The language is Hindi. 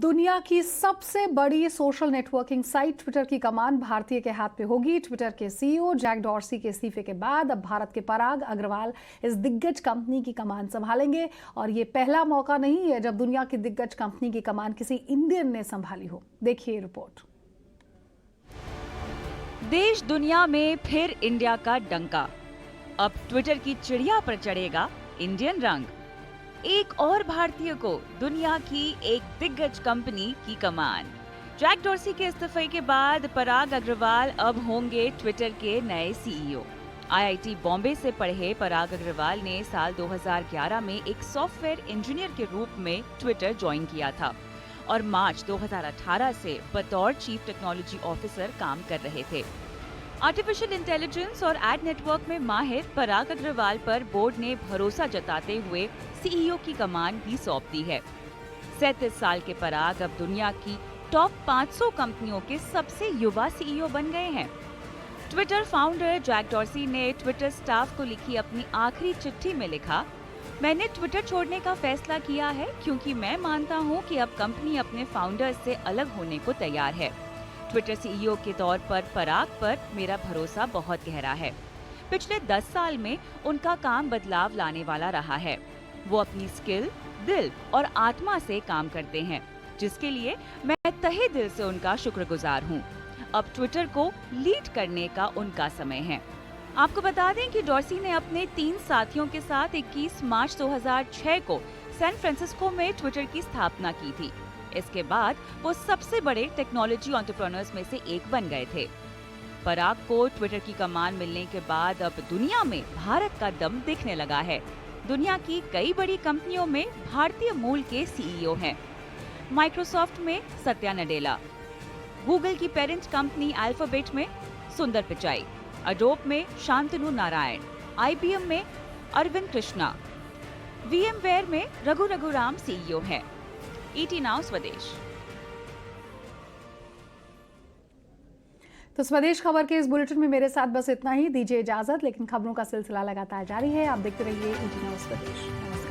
दुनिया की सबसे बड़ी सोशल नेटवर्किंग साइट ट्विटर की कमान भारतीय के हाथ में होगी। ट्विटर के सीईओ जैक डॉर्सी के इस्तीफे के बाद अब भारत के पराग अग्रवाल इस दिग्गज कंपनी की कमान संभालेंगे और ये पहला मौका नहीं है जब दुनिया की दिग्गज कंपनी की कमान किसी इंडियन ने संभाली हो। देखिए रिपोर्ट। देश दुनिया में फिर इंडिया का डंका। अब ट्विटर की चिड़िया पर चढ़ेगा इंडियन रंग। एक और भारतीय को दुनिया की एक दिग्गज कंपनी की कमान। जैक डॉर्सी के इस्तीफे के बाद पराग अग्रवाल अब होंगे ट्विटर के नए सीईओ। आईआईटी बॉम्बे से पढ़े पराग अग्रवाल ने साल 2011 में एक सॉफ्टवेयर इंजीनियर के रूप में ट्विटर ज्वाइन किया था और मार्च 2018 से बतौर चीफ टेक्नोलॉजी ऑफिसर काम कर रहे थे। आर्टिफिशियल इंटेलिजेंस और एड नेटवर्क में माहिर पराग अग्रवाल पर बोर्ड ने भरोसा जताते हुए सीईओ की कमान भी सौंप दी है। 37 साल के पराग अब दुनिया की टॉप 500 कंपनियों के सबसे युवा सीईओ बन गए हैं। ट्विटर फाउंडर जैक डॉर्सी ने ट्विटर स्टाफ को लिखी अपनी आखिरी चिट्ठी में लिखा, मैंने ट्विटर छोड़ने का फैसला किया है क्योंकि मैं मानता हूं कि अब कंपनी अपने फाउंडर्स से अलग होने को तैयार है। ट्विटर सीईओ के तौर पर पराग पर मेरा भरोसा बहुत गहरा है। पिछले 10 साल में उनका काम बदलाव लाने वाला रहा है। वो अपनी स्किल, दिल और आत्मा से काम करते हैं, जिसके लिए मैं तहे दिल से उनका शुक्रगुजार हूँ। अब ट्विटर को लीड करने का उनका समय है। आपको बता दें कि डॉर्सी ने अपने 3 साथियों के साथ 21 मार्च 2006 को सैन फ्रांसिस्को में ट्विटर की स्थापना की थी। इसके बाद वो सबसे बड़े टेक्नोलॉजी एंटरप्रेन्योर्स में से एक बन गए थे। पराग को ट्विटर की कमान मिलने के बाद अब दुनिया में भारत का दम दिखने लगा है। दुनिया की कई बड़ी कंपनियों में भारतीय मूल के सीईओ हैं। माइक्रोसॉफ्ट में सत्या नडेला, गूगल की पेरेंट कंपनी अल्फाबेट में सुंदर पिचाई, एडोब में शांतनु नारायण, आईबीएम में अरविंद कृष्णा, वीएमवेयर में रघुराम सीईओ हैं। ईटी नाउ स्वदेश। तो स्वदेश खबर के इस बुलेटिन में मेरे साथ बस इतना ही। दीजिए इजाजत, लेकिन खबरों का सिलसिला लगातार जारी है। आप देखते रहिए ईटी नाउ स्वदेश।